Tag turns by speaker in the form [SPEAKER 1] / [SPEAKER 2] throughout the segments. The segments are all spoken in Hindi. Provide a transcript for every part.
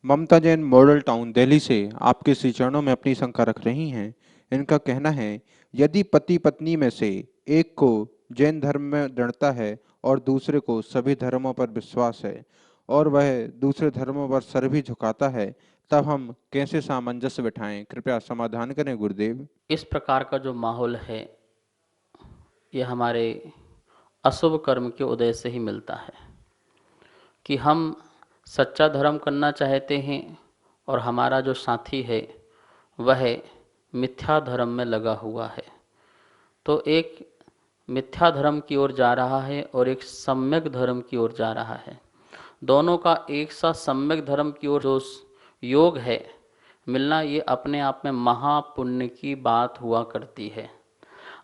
[SPEAKER 1] ममता जैन मॉडल टाउन दिल्ली से आपके श्री चरणों में अपनी शंका रख रही हैं। इनका कहना है, यदि पति पत्नी में से एक को जैन धर्म में दृढ़ता है और दूसरे को सभी धर्मों पर विश्वास है और वह दूसरे धर्मों पर सर भी झुकाता है, तब हम कैसे सामंजस्य बिठाएं? कृपया समाधान करें गुरुदेव।
[SPEAKER 2] इस प्रकार का जो माहौल है ये हमारे अशुभ कर्म के उदय से ही मिलता है कि हम सच्चा धर्म करना चाहते हैं और हमारा जो साथी है वह मिथ्या धर्म में लगा हुआ है। तो एक मिथ्या धर्म की ओर जा रहा है और एक सम्यक धर्म की ओर जा रहा है। दोनों का एक साथ सम्यक धर्म की ओर जो योग है मिलना, ये अपने आप में महापुण्य की बात हुआ करती है।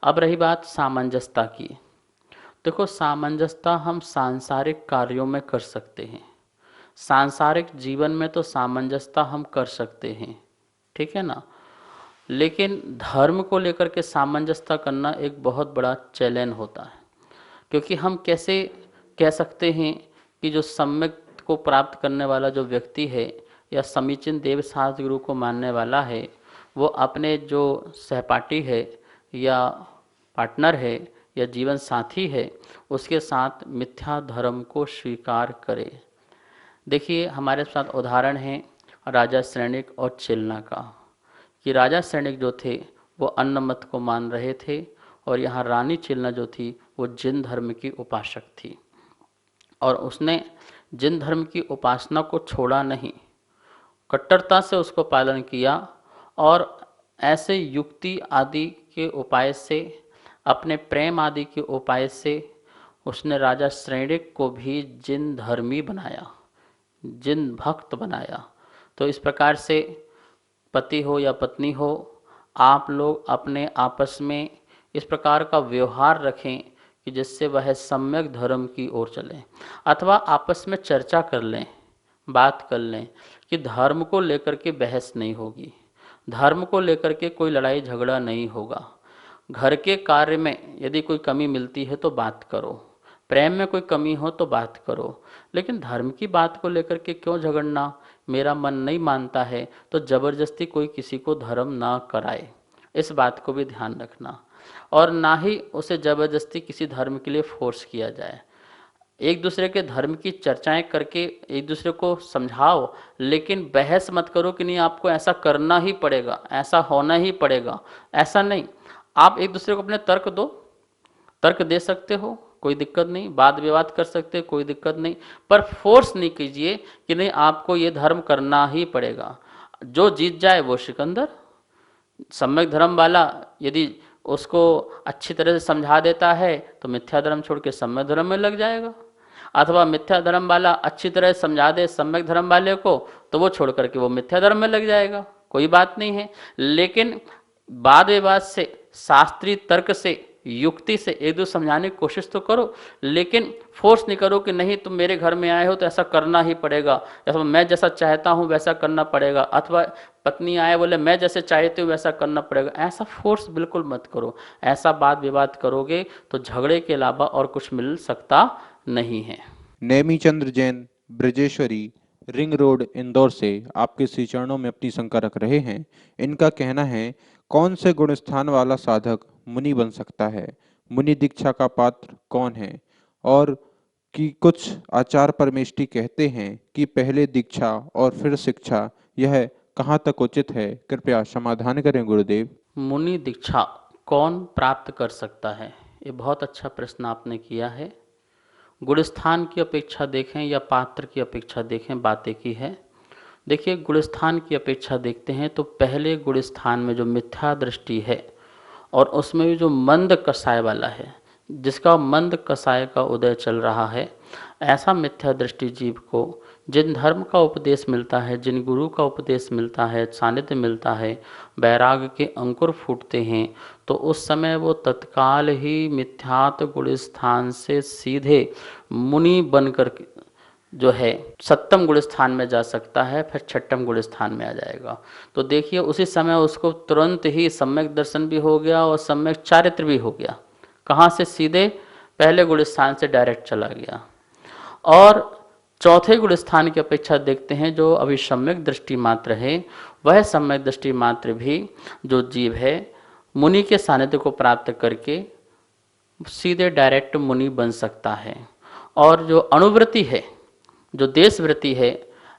[SPEAKER 2] अब रही बात सामंजस्यता की। देखो, सामंजस्यता हम सांसारिक कार्यों में कर सकते हैं, सांसारिक जीवन में तो सामंजस्यता हम कर सकते हैं, ठीक है ना। लेकिन धर्म को लेकर के सामंजस्यता करना एक बहुत बड़ा चैलेंज होता है, क्योंकि हम कैसे कह सकते हैं कि जो सम्यक को प्राप्त करने वाला जो व्यक्ति है या समीचीन देव शास्त्र गुरु को मानने वाला है, वो अपने जो सहपाठी है या पार्टनर है या जीवन साथी है उसके साथ मिथ्या धर्म को स्वीकार करे। देखिए, हमारे साथ उदाहरण है राजा सैनिक और चिलना का, कि राजा सैनिक जो थे वो अन्न मत को मान रहे थे और यहाँ रानी चिलना जो थी वो जिन धर्म की उपासक थी, और उसने जिन धर्म की उपासना को छोड़ा नहीं, कट्टरता से उसको पालन किया और ऐसे युक्ति आदि के उपाय से, अपने प्रेम आदि के उपाय से उसने राजा सैनिक को भी जिन धर्मी बनाया, जिन भक्त बनाया। तो इस प्रकार से पति हो या पत्नी हो, आप लोग अपने आपस में इस प्रकार का व्यवहार रखें कि जिससे वह सम्यक धर्म की ओर चलें, अथवा आपस में चर्चा कर लें, बात कर लें कि धर्म को लेकर के बहस नहीं होगी, धर्म को लेकर के कोई लड़ाई झगड़ा नहीं होगा। घर के कार्य में यदि कोई कमी मिलती है तो बात करो, प्रेम में कोई कमी हो तो बात करो, लेकिन धर्म की बात को लेकर के क्यों झगड़ना। मेरा मन नहीं मानता है तो ज़बरदस्ती कोई किसी को धर्म ना कराए, इस बात को भी ध्यान रखना। और ना ही उसे ज़बरदस्ती किसी धर्म के लिए फोर्स किया जाए। एक दूसरे के धर्म की चर्चाएं करके एक दूसरे को समझाओ, लेकिन बहस मत करो कि नहीं आपको ऐसा करना ही पड़ेगा, ऐसा होना ही पड़ेगा, ऐसा नहीं। आप एक दूसरे को अपने तर्क दो, तर्क दे सकते हो, कोई दिक्कत नहीं, वाद विवाद कर सकते हो, कोई दिक्कत नहीं, पर फोर्स नहीं कीजिए कि नहीं आपको ये धर्म करना ही पड़ेगा। जो जीत जाए वो सिकंदर। सम्यक धर्म वाला यदि उसको अच्छी तरह से समझा देता है तो मिथ्या धर्म छोड़ के सम्यक धर्म में लग जाएगा, अथवा मिथ्या धर्म वाला अच्छी तरह से समझा दे सम्यक धर्म वाले को तो वो छोड़ करके वो मिथ्या धर्म में लग जाएगा, कोई बात नहीं है। लेकिन वाद विवाद से, शास्त्रीय तर्क से, युक्ति से एक दूसरे समझाने की कोशिश तो करो, लेकिन फोर्स नहीं करो कि नहीं तुम मेरे घर में आए हो तो ऐसा करना ही पड़ेगा, अथवा मैं जैसा चाहता हूँ वैसा करना पड़ेगा, अथवा पत्नी आए बोले मैं जैसे चाहती हूँ वैसा करना पड़ेगा। ऐसा फोर्स बिल्कुल मत करो। ऐसा वाद विवाद करोगे तो झगड़े के अलावा और कुछ मिल सकता नहीं है।
[SPEAKER 1] नेमी चंद्र जैन ब्रजेश्वरी रिंग रोड इंदौर से आपके श्री चरणों में अपनी शंका रख रहे हैं। इनका कहना है, कौन से गुण स्थान वाला साधक मुनि बन सकता है? मुनि दीक्षा का पात्र कौन है? और कि कुछ आचार परमेष्टि कहते हैं कि पहले दीक्षा और फिर शिक्षा, यह कहाँ तक उचित है? कृपया समाधान करें गुरुदेव।
[SPEAKER 2] मुनि दीक्षा कौन प्राप्त कर सकता है, ये बहुत अच्छा प्रश्न आपने किया है। गुणस्थान की अपेक्षा देखें या पात्र की अपेक्षा देखें, बात एक ही है। देखिए, गुणस्थान की अपेक्षा देखते हैं तो पहले गुणस्थान में जो मिथ्या दृष्टि है और उसमें भी जो मंद कसाय वाला है, जिसका मंद कसाय का उदय चल रहा है, ऐसा मिथ्या दृष्टि जीव को जिन धर्म का उपदेश मिलता है, जिन गुरु का उपदेश मिलता है, सानिध्य मिलता है, वैराग के अंकुर फूटते हैं, तो उस समय वो तत्काल ही मिथ्यात्व गुण स्थान से सीधे मुनि बनकर जो है सप्तम गुण स्थान में जा सकता है, फिर छठम गुण स्थान में आ जाएगा। तो देखिए, उसी समय उसको तुरंत ही सम्यक दर्शन भी हो गया और सम्यक चारित्र भी हो गया। कहाँ से? सीधे पहले गुण स्थान से डायरेक्ट चला गया। और चौथे गुण स्थान की अपेक्षा देखते हैं जो अभी सम्यक दृष्टि मात्र है, वह सम्यक दृष्टि मात्र भी जो जीव है मुनि के सानिध्य को प्राप्त करके सीधे डायरेक्ट मुनि बन सकता है। और जो अणुवृत्ति है, जो देशवृत्ति है,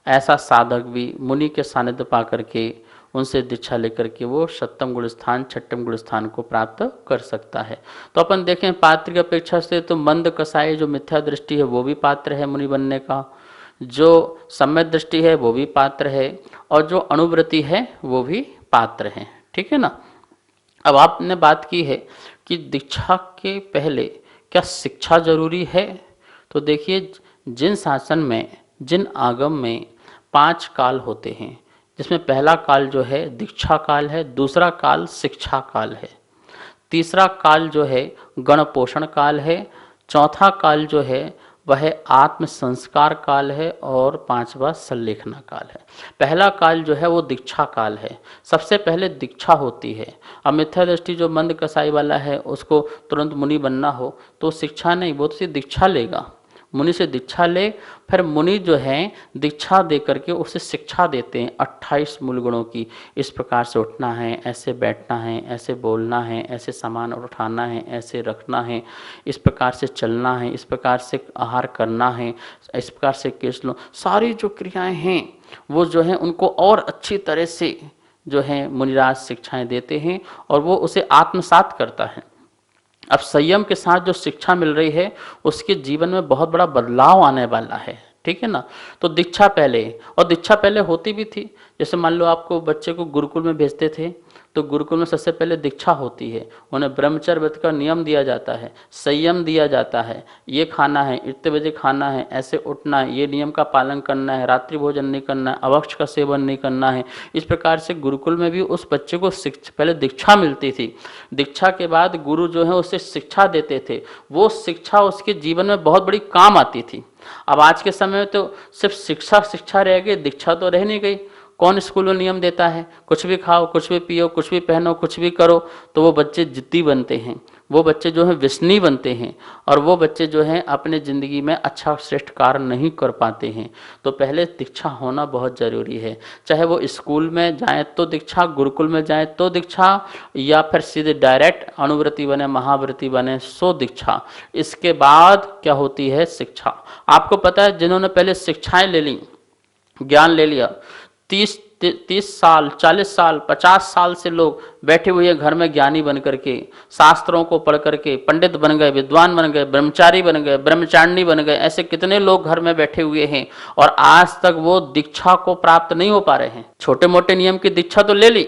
[SPEAKER 2] ऐसा साधक भी मुनि के सानिध्य पा करके उनसे दीक्षा लेकर के वो सप्तम गुण स्थान छठम गुण स्थान को प्राप्त कर सकता है। तो अपन देखें पात्र की अपेक्षा से तो मंद कसाई जो मिथ्या दृष्टि है वो भी पात्र है मुनि बनने का, जो सम्यक दृष्टि है वो भी पात्र है, और जो अणुवृत्ति है वो भी पात्र है। ठीक है ना। अब आपने बात की है कि दीक्षा के पहले क्या शिक्षा जरूरी है। तो देखिए, जिन शासन में, जिन आगम में 5 काल होते हैं, जिसमें पहला काल जो है दीक्षा काल है, दूसरा काल शिक्षा काल है, तीसरा काल जो है गण पोषण काल है, चौथा काल जो है वह आत्म संस्कार काल है, और पांचवा संलेखना काल है। पहला काल जो है वो दीक्षा काल है, सबसे पहले दीक्षा होती है। अब मिथ्या दृष्टि जो मंद कसाई वाला है उसको तुरंत मुनि बनना हो तो शिक्षा नहीं, वो तो सिर्फ दीक्षा लेगा, मुनि से दीक्षा ले, फिर मुनि जो है दीक्षा दे करके उसे शिक्षा देते हैं 28 मूल गुणों की। इस प्रकार से उठना है, ऐसे बैठना है, ऐसे बोलना है, ऐसे सामान उठाना है, ऐसे रखना है, इस प्रकार से चलना है, इस प्रकार से आहार करना है, इस प्रकार से केस लो। सारी जो क्रियाएं हैं वो जो है उनको और अच्छी तरह से जो है मुनिराज शिक्षाएं देते हैं और वो उसे आत्मसात करता है। अब संयम के साथ जो शिक्षा मिल रही है उसके जीवन में बहुत बड़ा बदलाव आने वाला है। ठीक है ना। तो दीक्षा पहले, और दीक्षा पहले होती भी थी। जैसे मान लो आपको बच्चे को गुरुकुल में भेजते थे तो गुरुकुल में सबसे पहले दीक्षा होती है, उन्हें ब्रह्मचर्य व्रत का नियम दिया जाता है, संयम दिया जाता है, ये खाना है, इतने बजे खाना है, ऐसे उठना है, ये नियम का पालन करना है, रात्रि भोजन नहीं करना है, अभक्ष का सेवन नहीं करना है। इस प्रकार से गुरुकुल में भी उस बच्चे को पहले दीक्षा मिलती थी। दीक्षा के बाद गुरु जो है उसे शिक्षा देते थे, वो शिक्षा उसके जीवन में बहुत बड़ी काम आती थी। अब आज के समय में तो सिर्फ शिक्षा रह गई, दीक्षा तो रह नहीं गई। कौन स्कूल में नियम देता है, कुछ भी खाओ, कुछ भी पियो, कुछ भी पहनो, कुछ भी करो, तो वो बच्चे जिद्दी बनते हैं, वो बच्चे जो हैं व्यसनी बनते हैं, और वो बच्चे जो हैं अपने ज़िंदगी में अच्छा श्रेष्ठ कार्य नहीं कर पाते हैं। तो पहले दीक्षा होना बहुत ज़रूरी है, चाहे वो स्कूल में जाएँ तो दीक्षा, गुरुकुल में जाएँ तो दीक्षा, या फिर सीधे डायरेक्ट अणुव्रती बने, महाव्रती बने सो दीक्षा। इसके बाद क्या होती है शिक्षा। आपको पता है जिन्होंने पहले शिक्षाएँ ले ली, ज्ञान ले लिया, 30 साल 40 साल 50 साल से लोग बैठे हुए हैं घर में ज्ञानी बन करके, शास्त्रों को पढ़ करके पंडित बन गए, विद्वान बन गए, ब्रह्मचारी बन गए, ब्रह्मचारिणी बन गए। ऐसे कितने लोग घर में बैठे हुए हैं और आज तक वो दीक्षा को प्राप्त नहीं हो पा रहे हैं। छोटे मोटे नियम की दीक्षा तो ले ली,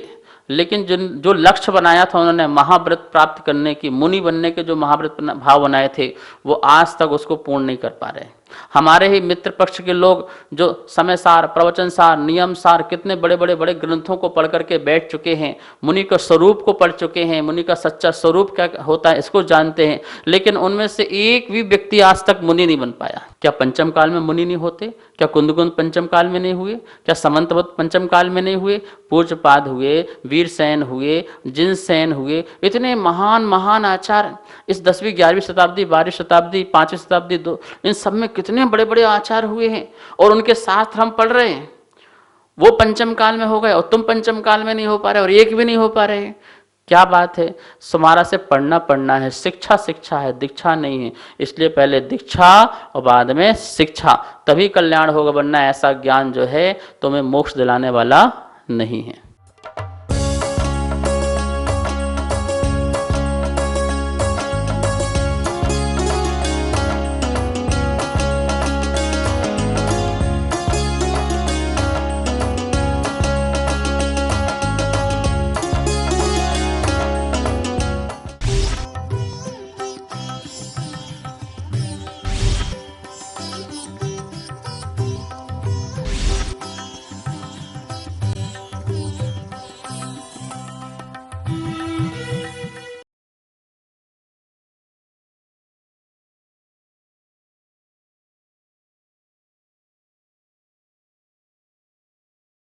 [SPEAKER 2] लेकिन जो लक्ष्य बनाया था उन्होंने महाव्रत प्राप्त करने की, मुनि बनने के जो महाव्रत भाव बनाए थे, वो आज तक उसको पूर्ण नहीं कर पा रहे। हमारे ही मित्र पक्ष के लोग जो समय सार, प्रवचन सार, नियम सार, कितने बड़े बड़े ग्रंथों को पढ़ करके बैठ चुके हैं, मुनि का स्वरूप को पढ़ चुके हैं, मुनि का सच्चा स्वरूप क्या होता है इसको जानते हैं, लेकिन उनमें से एक भी व्यक्ति आज तक मुनि नहीं बन पाया। क्या पंचम काल में मुनि नहीं होते? क्या कुंदकुंद पंचम काल में नहीं हुए? क्या समंतवत पंचम काल में नहीं हुए? पूज्यपाद हुए, वीरसेन हुए, जिनसेन हुए, इतने महान महान आचार्य इस 10वीं 11वीं शताब्दी, 12वीं शताब्दी, 5वीं शताब्दी, इन सब में कितने बड़े बड़े आचार्य हुए हैं और उनके शास्त्र हम पढ़ रहे हैं। वो पंचम काल में हो गए और तुम पंचम काल में नहीं हो पा रहे और एक भी नहीं हो पा रहे। क्या बात है। तुम्हारा से पढ़ना है, शिक्षा है, दीक्षा नहीं है। इसलिए पहले दीक्षा और बाद में शिक्षा, तभी कल्याण होगा, वरना ऐसा ज्ञान जो है तुम्हें मोक्ष दिलाने वाला नहीं है।